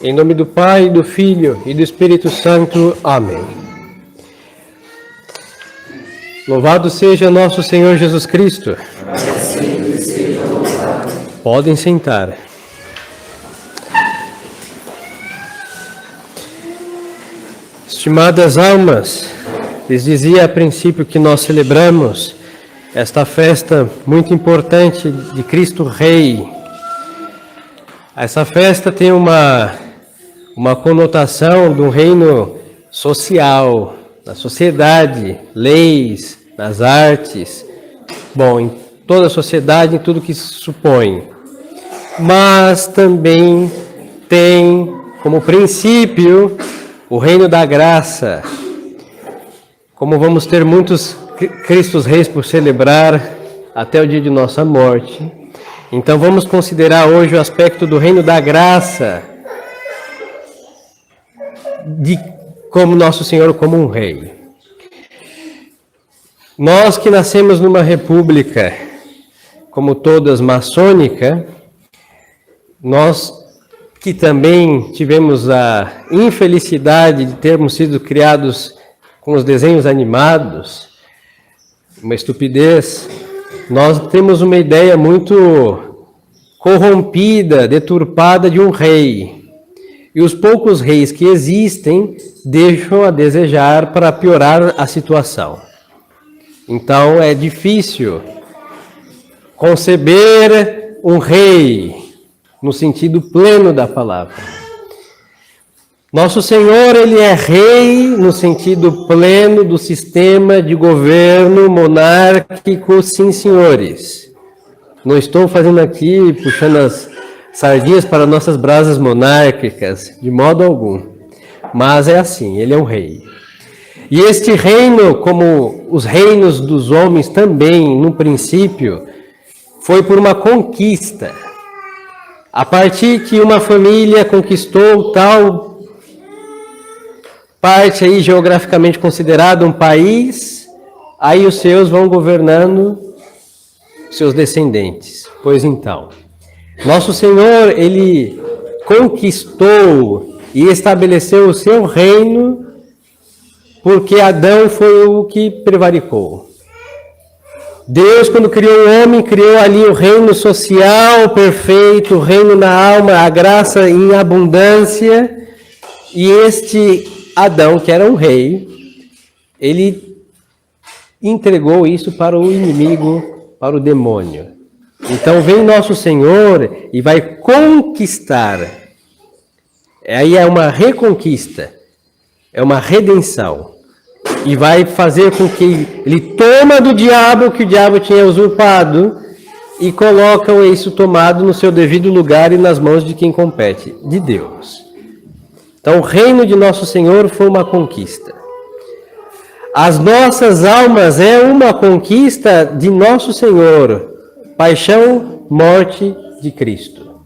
Em nome do Pai, do Filho e do Espírito Santo. Amém. Louvado seja nosso Senhor Jesus Cristo. Podem sentar. Estimadas almas, lhes dizia a princípio que nós celebramos esta festa muito importante de Cristo Rei. Essa festa tem uma conotação de um reino social, na sociedade, leis, nas artes, bom, em toda a sociedade, em tudo que se supõe. Mas também tem como princípio o reino da graça. Como vamos ter muitos Cristos Reis por celebrar até o dia de nossa morte, então vamos considerar hoje o aspecto do reino da graça, de como nosso Senhor como um rei. Nós que nascemos numa república, como todas maçônica, nós que também tivemos a infelicidade de termos sido criados com os desenhos animados, uma estupidez, nós temos uma ideia muito corrompida, deturpada de um rei. E os poucos reis que existem deixam a desejar para piorar a situação. Então é difícil conceber um rei no sentido pleno da palavra. Nosso Senhor, Ele é rei no sentido pleno do sistema de governo monárquico, sim, senhores. Não estou fazendo aqui, puxando as sardinhas para nossas brasas monárquicas, de modo algum. Mas é assim, Ele é um rei. E este reino, como os reinos dos homens também, no princípio, foi por uma conquista. A partir que uma família conquistou tal parte aí geograficamente considerada um país, aí os seus vão governando seus descendentes. Pois então, nosso Senhor, Ele conquistou e estabeleceu o seu reino porque Adão foi o que prevaricou. Deus, quando criou o homem, criou ali o reino social perfeito, o reino na alma, a graça em abundância, e este Adão, que era um rei, ele entregou isso para o inimigo, para o demônio. Então vem nosso Senhor e vai conquistar. Aí é uma reconquista, é uma redenção. E vai fazer com que ele toma do diabo o que o diabo tinha usurpado e coloca isso tomado no seu devido lugar e nas mãos de quem compete, de Deus. Então o reino de nosso Senhor foi uma conquista. As nossas almas é uma conquista de nosso Senhor. Paixão, morte de Cristo.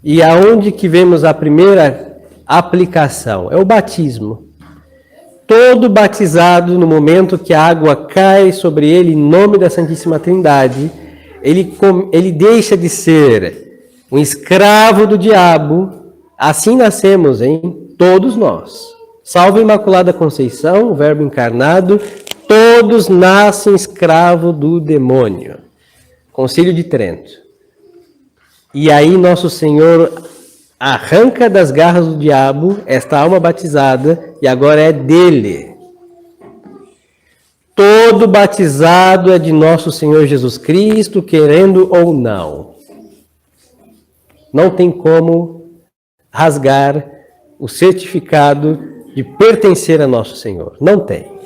E aonde que vemos a primeira aplicação? É o batismo. Todo batizado, no momento que a água cai sobre ele, em nome da Santíssima Trindade, ele deixa de ser um escravo do diabo. Assim nascemos, todos nós. Salvo a Imaculada Conceição, o Verbo encarnado, todos nascem escravo do demônio. Concílio de Trento. E aí nosso Senhor arranca das garras do diabo esta alma batizada e agora é dele. Todo batizado é de nosso Senhor Jesus Cristo, querendo ou não. Não tem como rasgar o certificado de pertencer a nosso Senhor. Não tem.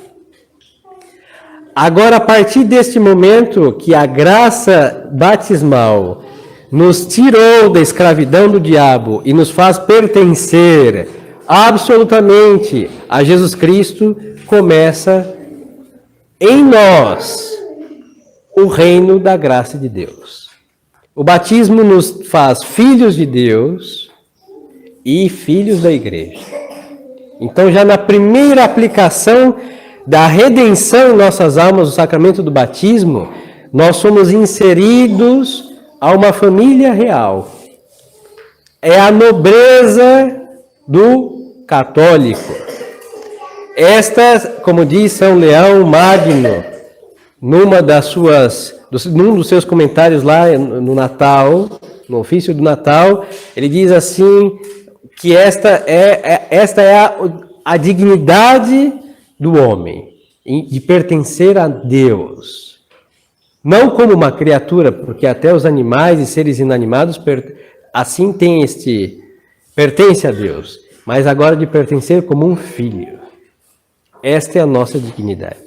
Agora, a partir deste momento que a graça batismal nos tirou da escravidão do diabo e nos faz pertencer absolutamente a Jesus Cristo, começa em nós o reino da graça de Deus. O batismo nos faz filhos de Deus e filhos da igreja. Então, já na primeira aplicação da redenção em nossas almas, o sacramento do batismo, nós somos inseridos a uma família real. É a nobreza do católico. Esta, como diz São Leão Magno, num dos seus comentários lá no Natal, no ofício do Natal, ele diz assim, que esta é a dignidade do homem, de pertencer a Deus. Não como uma criatura, porque até os animais e seres inanimados assim pertence a Deus, mas agora de pertencer como um filho. Esta é a nossa dignidade.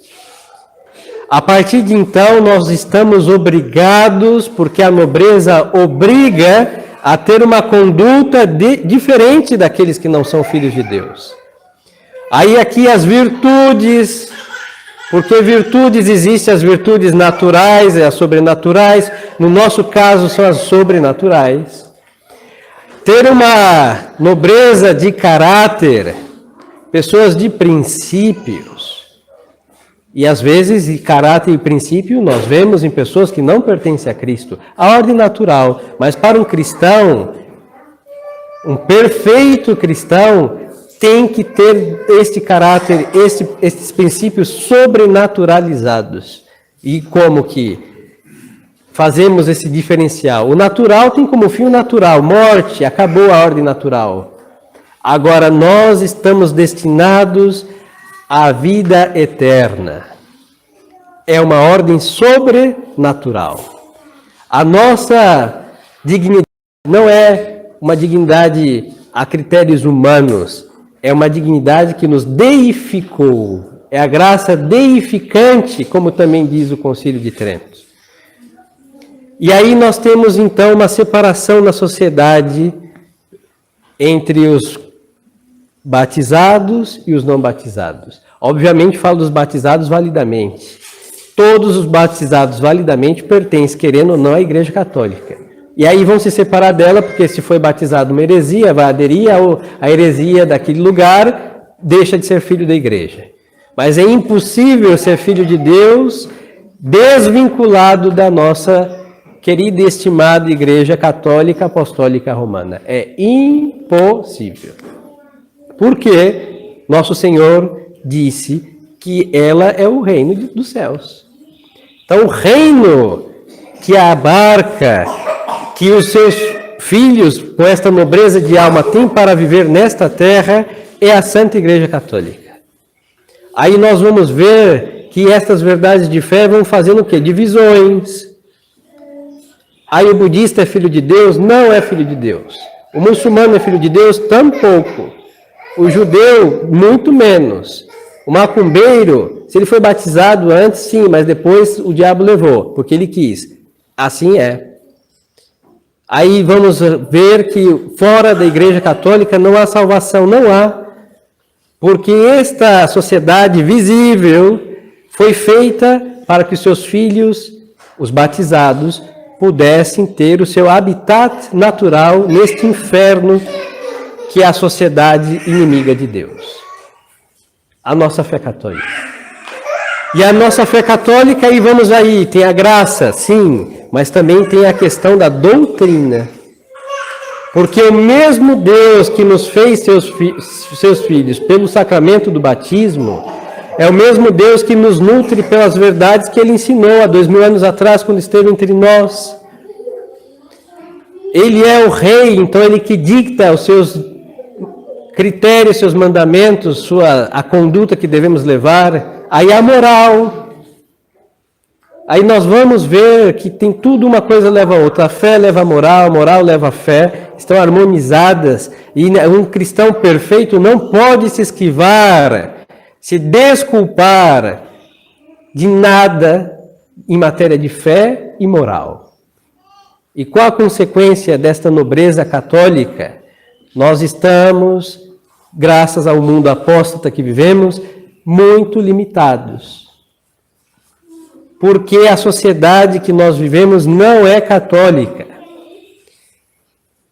A partir de então, nós estamos obrigados, porque a nobreza obriga a ter uma conduta diferente daqueles que não são filhos de Deus. Aí aqui as virtudes, porque virtudes existem as virtudes naturais e as sobrenaturais, no nosso caso são as sobrenaturais. Ter uma nobreza de caráter, pessoas de princípios, e às vezes caráter e princípio nós vemos em pessoas que não pertencem a Cristo, a ordem natural, mas para um cristão, um perfeito cristão, tem que ter este caráter, estes princípios sobrenaturalizados. E como que fazemos esse diferencial? O natural tem como fim o natural, morte, acabou a ordem natural. Agora nós estamos destinados à vida eterna. É uma ordem sobrenatural. A nossa dignidade não é uma dignidade a critérios humanos, é uma dignidade que nos deificou. É a graça deificante, como também diz o Concílio de Trento. E aí nós temos então uma separação na sociedade entre os batizados e os não batizados. Obviamente falo dos batizados validamente. Todos os batizados validamente pertencem, querendo ou não, à Igreja Católica. E aí vão se separar dela, porque se foi batizado uma heresia, vai aderir à heresia daquele lugar, deixa de ser filho da Igreja. Mas é impossível ser filho de Deus desvinculado da nossa querida e estimada Igreja Católica Apostólica Romana. É impossível. Porque nosso Senhor disse que ela é o reino dos céus. Então, o reino que abarca, que os seus filhos, com esta nobreza de alma, têm para viver nesta terra, é a Santa Igreja Católica. Aí nós vamos ver que estas verdades de fé vão fazendo o quê? Divisões. Aí o budista é filho de Deus? Não é filho de Deus. O muçulmano é filho de Deus? Tampouco. O judeu, muito menos. O macumbeiro, se ele foi batizado antes, sim, mas depois o diabo levou, porque ele quis. Assim é. Aí vamos ver que fora da Igreja Católica não há salvação, não há. Porque esta sociedade visível foi feita para que os seus filhos, os batizados, pudessem ter o seu habitat natural neste inferno que é a sociedade inimiga de Deus. A nossa fé católica. E a nossa fé católica, e vamos aí, tem a graça, sim, mas também tem a questão da doutrina. Porque o mesmo Deus que nos fez seus filhos pelo sacramento do batismo, é o mesmo Deus que nos nutre pelas verdades que Ele ensinou há 2000 anos atrás, quando esteve entre nós. Ele é o Rei, então Ele que dicta os seus critérios, seus mandamentos, a conduta que devemos levar. Aí a moral. Aí nós vamos ver que tem tudo, uma coisa leva a outra. A fé leva a moral leva a fé. Estão harmonizadas. E um cristão perfeito não pode se esquivar, se desculpar de nada em matéria de fé e moral. E qual a consequência desta nobreza católica? Nós estamos, graças ao mundo apóstata que vivemos, muito limitados. Porque a sociedade que nós vivemos não é católica.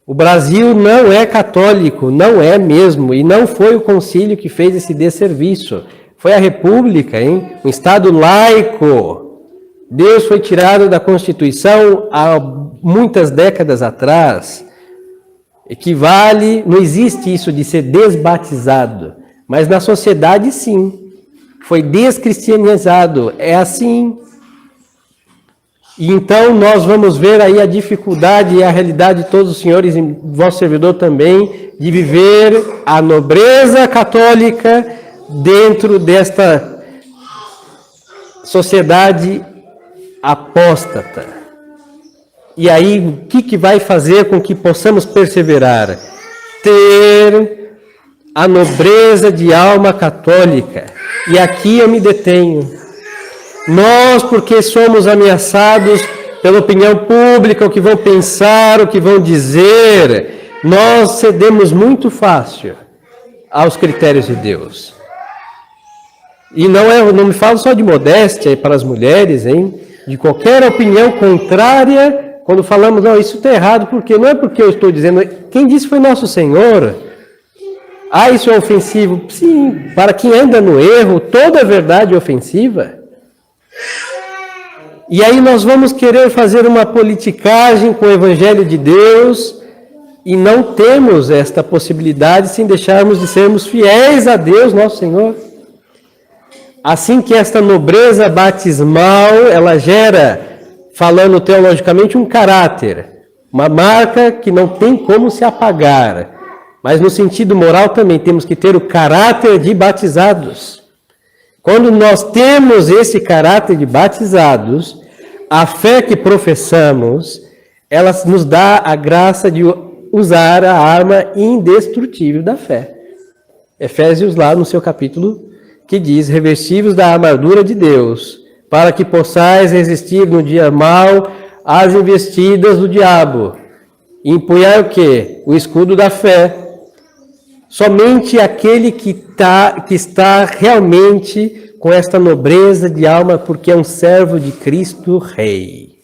O Brasil não é católico, não é mesmo, e não foi o concílio que fez esse desserviço. Foi a República, um Estado laico. Deus foi tirado da Constituição há muitas décadas atrás. Equivale, não existe isso de ser desbatizado, mas na sociedade sim. Foi descristianizado, é assim. E então nós vamos ver aí a dificuldade e a realidade de todos os senhores, e vosso servidor também, de viver a nobreza católica dentro desta sociedade apóstata. E aí, o que vai fazer com que possamos perseverar? Ter a nobreza de alma católica. E aqui eu me detenho. Nós, porque somos ameaçados pela opinião pública, o que vão pensar, o que vão dizer, nós cedemos muito fácil aos critérios de Deus. E não me falo só de modéstia para as mulheres, hein? De qualquer opinião contrária, quando falamos, não, isso está errado, porque não é porque eu estou dizendo, quem disse foi nosso Senhor. Ah, isso é ofensivo. Sim, para quem anda no erro, toda verdade é ofensiva. E aí nós vamos querer fazer uma politicagem com o Evangelho de Deus e não temos esta possibilidade sem deixarmos de sermos fiéis a Deus, nosso Senhor. Assim que esta nobreza batismal, ela gera, falando teologicamente, um caráter, uma marca que não tem como se apagar. Mas no sentido moral também temos que ter o caráter de batizados. Quando nós temos esse caráter de batizados, a fé que professamos, ela nos dá a graça de usar a arma indestrutível da fé. Efésios lá no seu capítulo, que diz, revestivos da armadura de Deus, para que possais resistir no dia mau às investidas do diabo. E empunhar o quê? O escudo da fé. Somente aquele que está realmente com esta nobreza de alma, porque é um servo de Cristo Rei.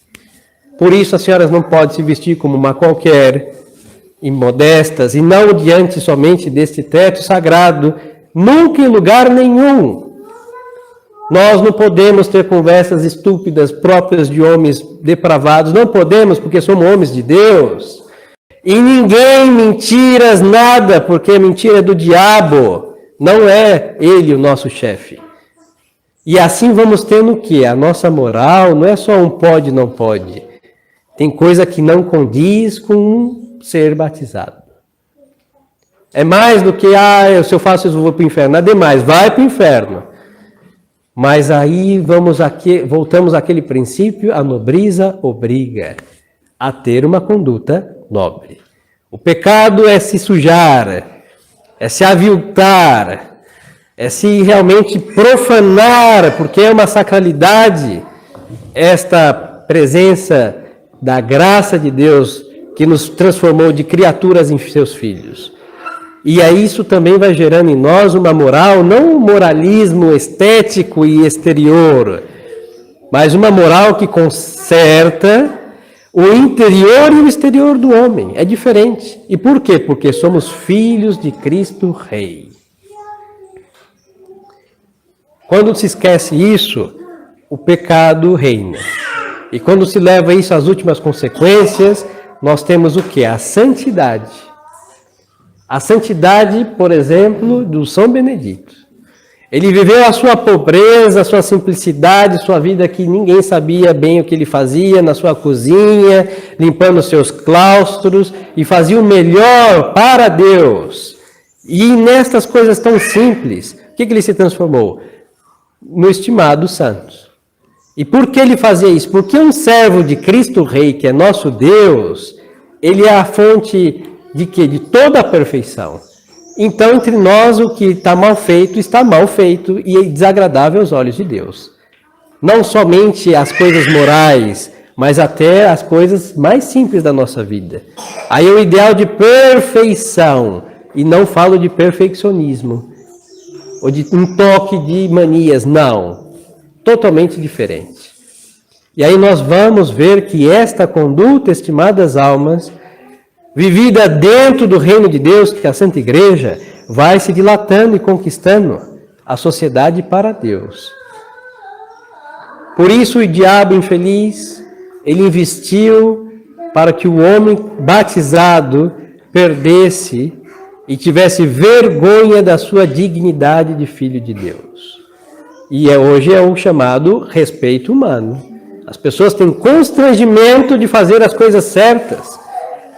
Por isso as senhoras não podem se vestir como uma qualquer, imodestas, e não diante somente deste teto sagrado, nunca em lugar nenhum. Nós não podemos ter conversas estúpidas próprias de homens depravados, não podemos porque somos homens de Deus. E ninguém mentiras nada, porque a mentira é do diabo, não é ele o nosso chefe. E assim vamos tendo o quê? A nossa moral não é só um pode, não pode. Tem coisa que não condiz com um ser batizado. É mais do que, se eu faço isso eu vou para o inferno. Nada demais, vai para o inferno. Mas aí voltamos àquele princípio, a nobreza obriga a ter uma conduta nobre. O pecado é se sujar, é se aviltar, é se realmente profanar, porque é uma sacralidade esta presença da graça de Deus que nos transformou de criaturas em seus filhos. E aí isso também vai gerando em nós uma moral, não um moralismo estético e exterior, mas uma moral que conserta o interior e o exterior do homem. É diferente. E por quê? Porque somos filhos de Cristo Rei. Quando se esquece isso, o pecado reina. E quando se leva isso às últimas consequências, nós temos o quê? A santidade. A santidade, por exemplo, do São Benedito. Ele viveu a sua pobreza, a sua simplicidade, sua vida que ninguém sabia bem o que ele fazia na sua cozinha, limpando os seus claustros, e fazia o melhor para Deus. E nestas coisas tão simples, o que ele se transformou? No estimado santo. E por que ele fazia isso? Porque um servo de Cristo Rei, que é nosso Deus, ele é a fonte de quê? De toda a perfeição. Então, entre nós, o que está mal feito e é desagradável aos olhos de Deus. Não somente as coisas morais, mas até as coisas mais simples da nossa vida. Aí é o ideal de perfeição, e não falo de perfeccionismo, ou de um toque de manias, não. Totalmente diferente. E aí nós vamos ver que esta conduta, estimadas almas, vivida dentro do reino de Deus, que é a Santa Igreja, vai se dilatando e conquistando a sociedade para Deus. Por isso o diabo infeliz, ele investiu para que o homem batizado perdesse e tivesse vergonha da sua dignidade de filho de Deus. E hoje é o chamado respeito humano. As pessoas têm constrangimento de fazer as coisas certas,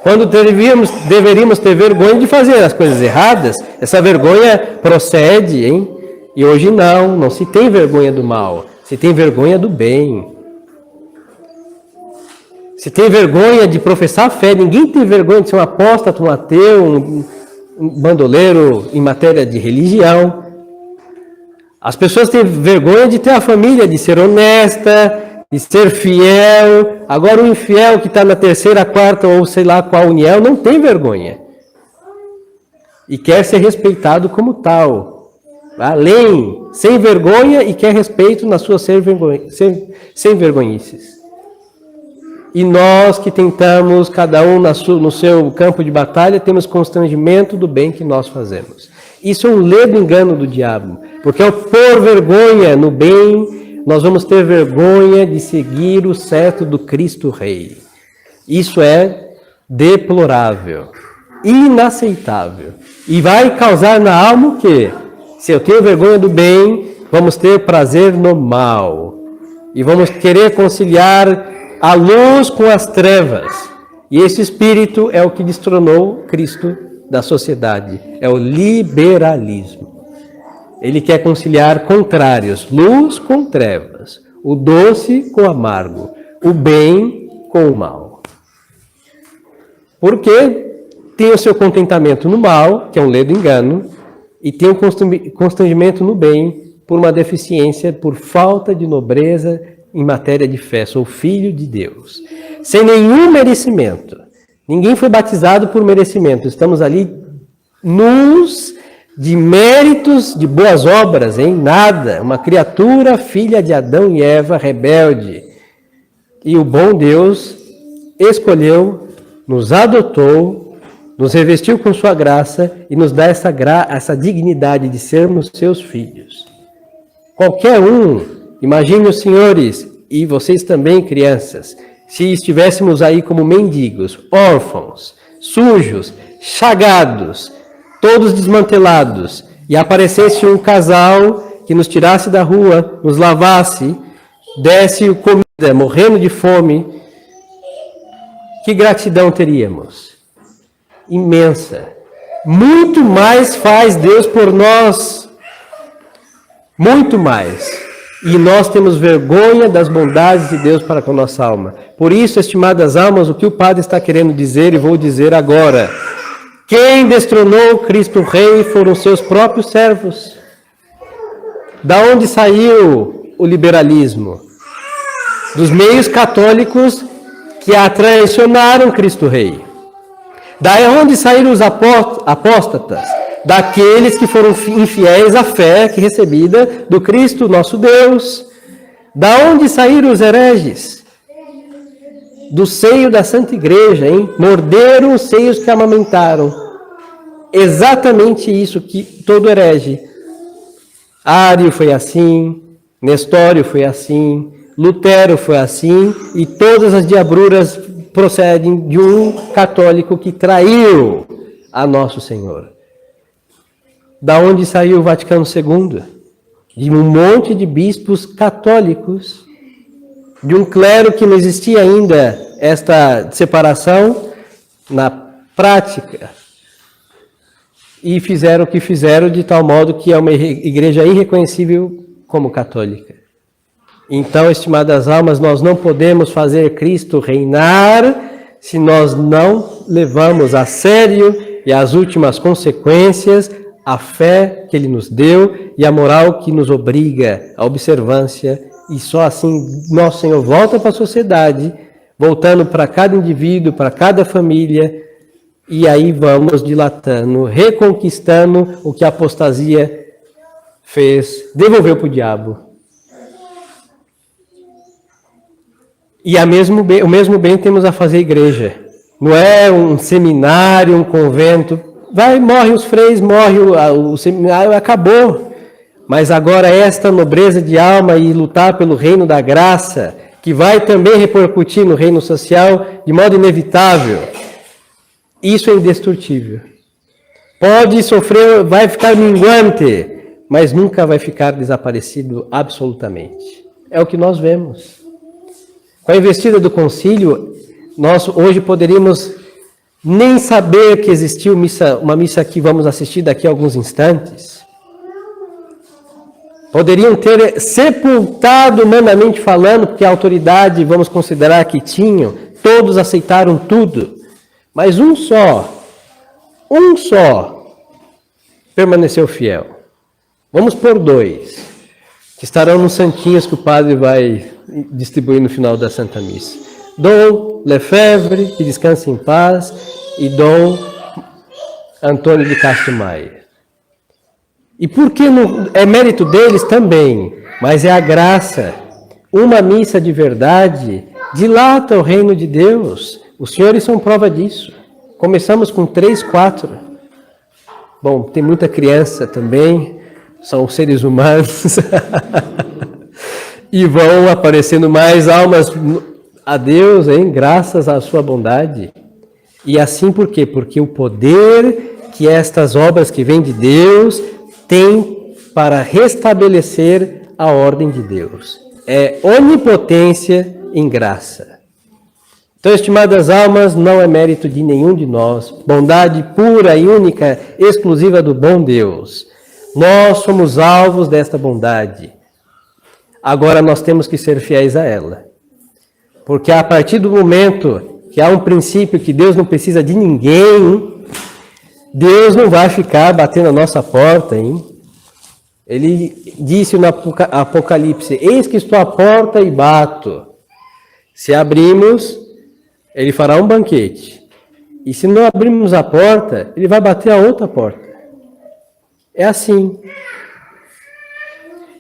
quando deveríamos ter vergonha de fazer as coisas erradas. Essa vergonha procede, hein? E hoje não se tem vergonha do mal, se tem vergonha do bem. Se tem vergonha de professar a fé, ninguém tem vergonha de ser um apóstata, um ateu, um bandoleiro em matéria de religião. As pessoas têm vergonha de ter a família, de ser honesta, de ser fiel. Agora o infiel que está na terceira, quarta ou sei lá qual união não tem vergonha. E quer ser respeitado como tal. Além, sem vergonha e quer respeito nas suas sem vergonhices. E nós que tentamos, cada um no seu campo de batalha, temos constrangimento do bem que nós fazemos. Isso é um ledo engano do diabo, porque ao pôr vergonha no bem, nós vamos ter vergonha de seguir o certo do Cristo Rei. Isso é deplorável, inaceitável. E vai causar na alma o quê? Se eu tenho vergonha do bem, vamos ter prazer no mal. E vamos querer conciliar a luz com as trevas. E esse espírito é o que destronou Cristo da sociedade. É o liberalismo. Ele quer conciliar contrários. Luz com trevas. O doce com o amargo. O bem com o mal. Porque tem o seu contentamento no mal, que é um ledo engano, e tem um constrangimento no bem por uma deficiência, por falta de nobreza em matéria de fé. Sou filho de Deus. Sem nenhum merecimento. Ninguém foi batizado por merecimento. Estamos ali nus de méritos, de boas obras, hein? Nada. Uma criatura, filha de Adão e Eva, rebelde. E o bom Deus escolheu, nos adotou, nos revestiu com sua graça e nos dá essa dignidade de sermos seus filhos. Qualquer um, imagine os senhores e vocês também, crianças, se estivéssemos aí como mendigos, órfãos, sujos, chagados, todos desmantelados, e aparecesse um casal que nos tirasse da rua, nos lavasse, desse comida, morrendo de fome, que gratidão teríamos? Imensa. Muito mais faz Deus por nós. Muito mais. E nós temos vergonha das bondades de Deus para com a nossa alma. Por isso, estimadas almas, o que o Padre está querendo dizer, e vou dizer agora. Quem destronou Cristo Rei foram seus próprios servos. Da onde saiu o liberalismo? Dos meios católicos que traicionaram Cristo Rei. Daí onde saíram os apóstatas? Daqueles que foram infiéis à fé que recebida do Cristo nosso Deus. Da onde saíram os hereges? Do seio da Santa Igreja, hein? Morderam os seios que amamentaram. Exatamente isso que todo herege. Ário foi assim, Nestório foi assim, Lutero foi assim, e todas as diabruras procedem de um católico que traiu a nosso Senhor. Da onde saiu o Vaticano II? De um monte de bispos católicos, de um clero que não existia ainda esta separação na prática. E fizeram o que fizeram de tal modo que é uma igreja irreconhecível como católica. Então, estimadas almas, nós não podemos fazer Cristo reinar se nós não levamos a sério e as últimas consequências a fé que Ele nos deu e a moral que nos obriga à observância. E só assim nosso Senhor volta para a sociedade, voltando para cada indivíduo, para cada família, e aí vamos dilatando, reconquistando o que a apostasia fez, devolveu para o diabo. E o mesmo bem temos a fazer igreja. Não é um seminário, um convento. Morre os freis, morre o seminário, acabou. Mas agora esta nobreza de alma e lutar pelo reino da graça, que vai também repercutir no reino social de modo inevitável. Isso é indestrutível. Pode sofrer, vai ficar minguante, mas nunca vai ficar desaparecido absolutamente. É o que nós vemos. Com a investida do concílio, nós hoje poderíamos nem saber que existiu uma missa que vamos assistir daqui a alguns instantes. Poderiam ter sepultado, humanamente falando, porque a autoridade, vamos considerar que tinham, todos aceitaram tudo. Mas um só, permaneceu fiel. Vamos por 2, que estarão nos santinhos que o padre vai distribuir no final da Santa Missa. Dom Lefebvre, que descanse em paz, e Dom Antônio de Castro Maia. E por que não é mérito deles também, mas é a graça. Uma missa de verdade dilata o reino de Deus. Os senhores são prova disso. Começamos com 3, 4. Bom, tem muita criança também, são seres humanos. E vão aparecendo mais almas a Deus, hein? Graças à sua bondade. E assim por quê? Porque o poder que estas obras que vêm de Deus tem para restabelecer a ordem de Deus. É onipotência em graça. Então, estimadas almas, não é mérito de nenhum de nós, bondade pura e única, exclusiva do bom Deus. Nós somos alvos desta bondade. Agora nós temos que ser fiéis a ela. Porque a partir do momento que há um princípio que Deus não precisa de ninguém, Deus não vai ficar batendo a nossa porta, hein? Ele disse no Apocalipse, eis que estou à porta e bato. Se abrimos, ele fará um banquete. E se não abrirmos a porta, ele vai bater a outra porta. É assim.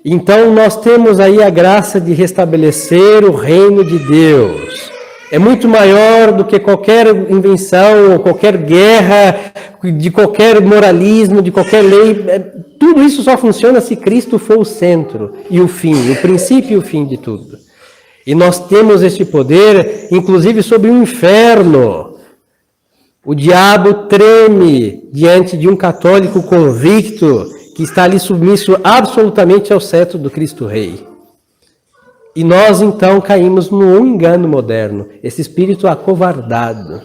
Então nós temos aí a graça de restabelecer o reino de Deus. É muito maior do que qualquer invenção, qualquer guerra, de qualquer moralismo, de qualquer lei. Tudo isso só funciona se Cristo for o centro e o fim, o princípio e o fim de tudo. E nós temos este poder, inclusive sobre o inferno. O diabo treme diante de um católico convicto que está ali submisso absolutamente ao cetro do Cristo Rei. E nós, então, caímos num engano moderno, esse espírito acovardado.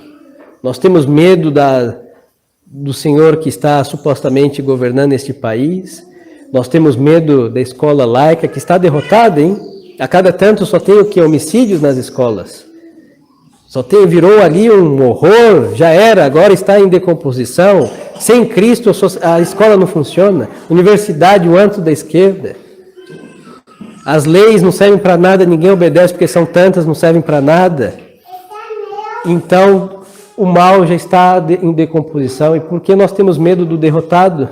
Nós temos medo do Senhor que está supostamente governando este país. Nós temos medo da escola laica que está derrotada, hein? A cada tanto só tem o que? Homicídios nas escolas. Virou ali um horror, já era, agora está em decomposição. Sem Cristo a escola não funciona. Universidade, o antro da esquerda. As leis não servem para nada, ninguém obedece porque são tantas, não servem para nada. Então, o mal já está em decomposição. E por que nós temos medo do derrotado?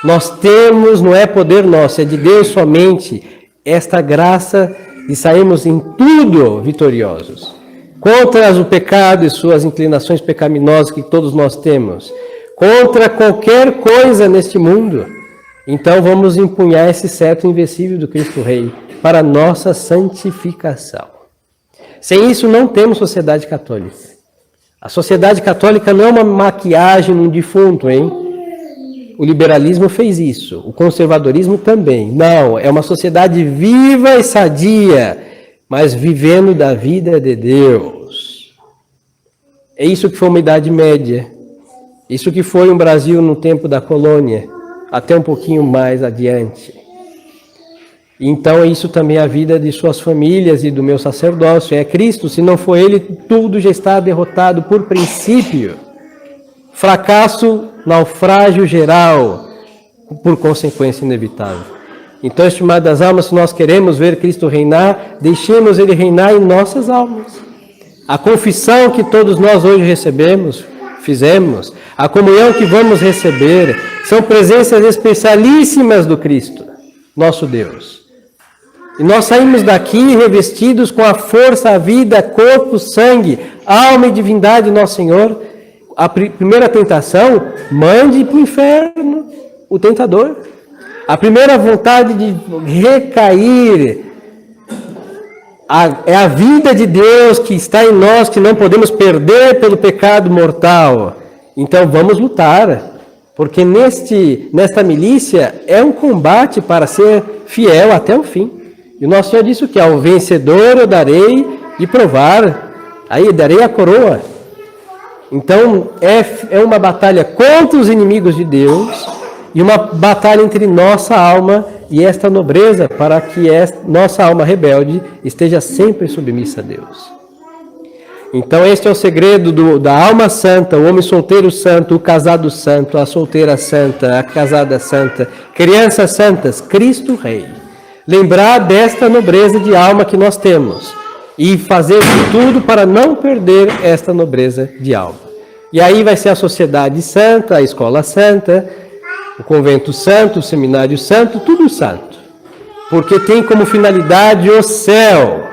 Nós temos, não é poder nosso, é de Deus somente, esta graça de sairmos em tudo vitoriosos. Contra o pecado e suas inclinações pecaminosas que todos nós temos. Contra qualquer coisa neste mundo. Então vamos empunhar esse cetro invencível do Cristo Rei para a nossa santificação. Sem isso não temos sociedade católica. A sociedade católica não é uma maquiagem num defunto, hein? O liberalismo fez isso, o conservadorismo também. Não, é uma sociedade viva e sadia, mas vivendo da vida de Deus. É isso que foi uma Idade Média. Isso que foi um Brasil no tempo da colônia, até um pouquinho mais adiante. Então, isso também é a vida de suas famílias e do meu sacerdócio. É Cristo, se não for Ele, tudo já está derrotado por princípio. Fracasso, naufrágio geral, por consequência inevitável. Então, estimadas almas, se nós queremos ver Cristo reinar, deixemos Ele reinar em nossas almas. A confissão que todos nós hoje fizemos, a comunhão que vamos receber, são presenças especialíssimas do Cristo, nosso Deus. E nós saímos daqui revestidos com a força, a vida, corpo, sangue, alma e divindade do nosso Senhor. A primeira tentação, mande para o inferno o tentador. A primeira vontade de recair É a vida de Deus que está em nós, que não podemos perder pelo pecado mortal. Então vamos lutar, porque nesta milícia é um combate para ser fiel até o fim. E o nosso Senhor disse o que? Ao vencedor eu darei de provar, aí darei a coroa. Então é uma batalha contra os inimigos de Deus e uma batalha entre nossa alma e esta nobreza, para que nossa alma rebelde esteja sempre submissa a Deus. Então este é o segredo da alma santa, o homem solteiro santo, o casado santo, a solteira santa, a casada santa, crianças santas, Cristo Rei. Lembrar desta nobreza de alma que nós temos e fazer de tudo para não perder esta nobreza de alma. E aí vai ser a sociedade santa, a escola santa, o convento santo, o seminário santo, tudo santo. Porque tem como finalidade o céu.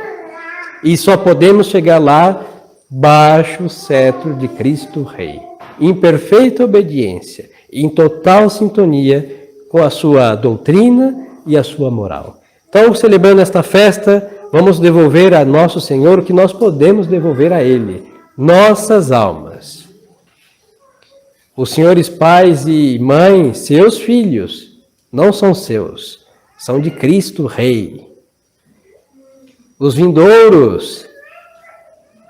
E só podemos chegar lá baixo o cetro de Cristo Rei. Em perfeita obediência, em total sintonia com a sua doutrina e a sua moral. Então, celebrando esta festa, vamos devolver a nosso Senhor o que nós podemos devolver a Ele. Nossas almas. Os senhores pais e mães, seus filhos, não são seus, são de Cristo Rei. Os vindouros,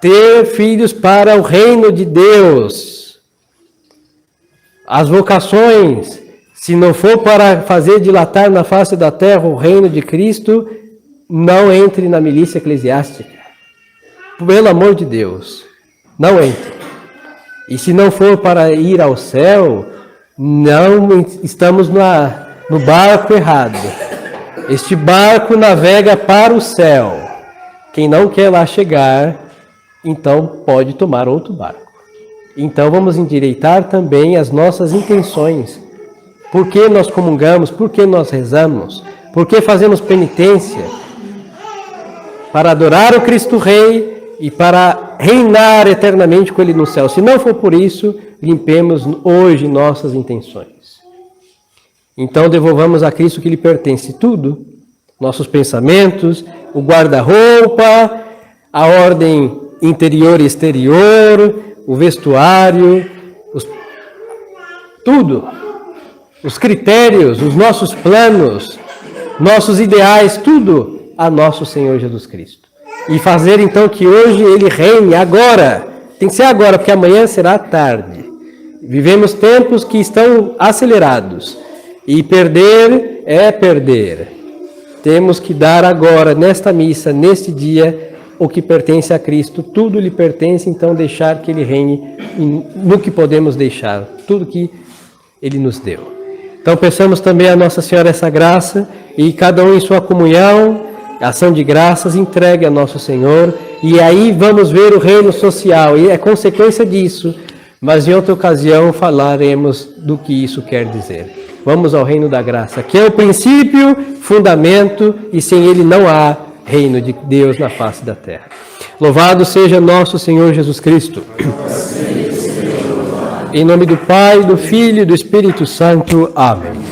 ter filhos para o reino de Deus. As vocações, se não for para fazer dilatar na face da terra o reino de Cristo, não entre na milícia eclesiástica. Pelo amor de Deus, não entre. E se não for para ir ao céu, não estamos no barco errado. Este barco navega para o céu. Quem não quer lá chegar, então pode tomar outro barco. Então vamos endireitar também as nossas intenções. Por que nós comungamos? Por que nós rezamos? Por que fazemos penitência? Para adorar o Cristo Rei e para reinar eternamente com Ele no céu. Se não for por isso, limpemos hoje nossas intenções. Então devolvamos a Cristo que lhe pertence tudo, nossos pensamentos, o guarda-roupa, a ordem interior e exterior, o vestuário, tudo, os critérios, os nossos planos, nossos ideais, tudo a nosso Senhor Jesus Cristo. E fazer então que hoje Ele reine agora. Tem que ser agora, porque amanhã será tarde. Vivemos tempos que estão acelerados. E perder é perder. Temos que dar agora, nesta missa, neste dia, o que pertence a Cristo. Tudo lhe pertence, então deixar que Ele reine no que podemos deixar. Tudo que Ele nos deu. Então peçamos também a Nossa Senhora essa graça e cada um em sua comunhão, ação de graças, entregue a nosso Senhor, e aí vamos ver o reino social, e é consequência disso, mas em outra ocasião falaremos do que isso quer dizer. Vamos ao reino da graça, que é o princípio, fundamento, e sem ele não há reino de Deus na face da terra. Louvado seja nosso Senhor Jesus Cristo. Em nome do Pai, do Filho e do Espírito Santo. Amém.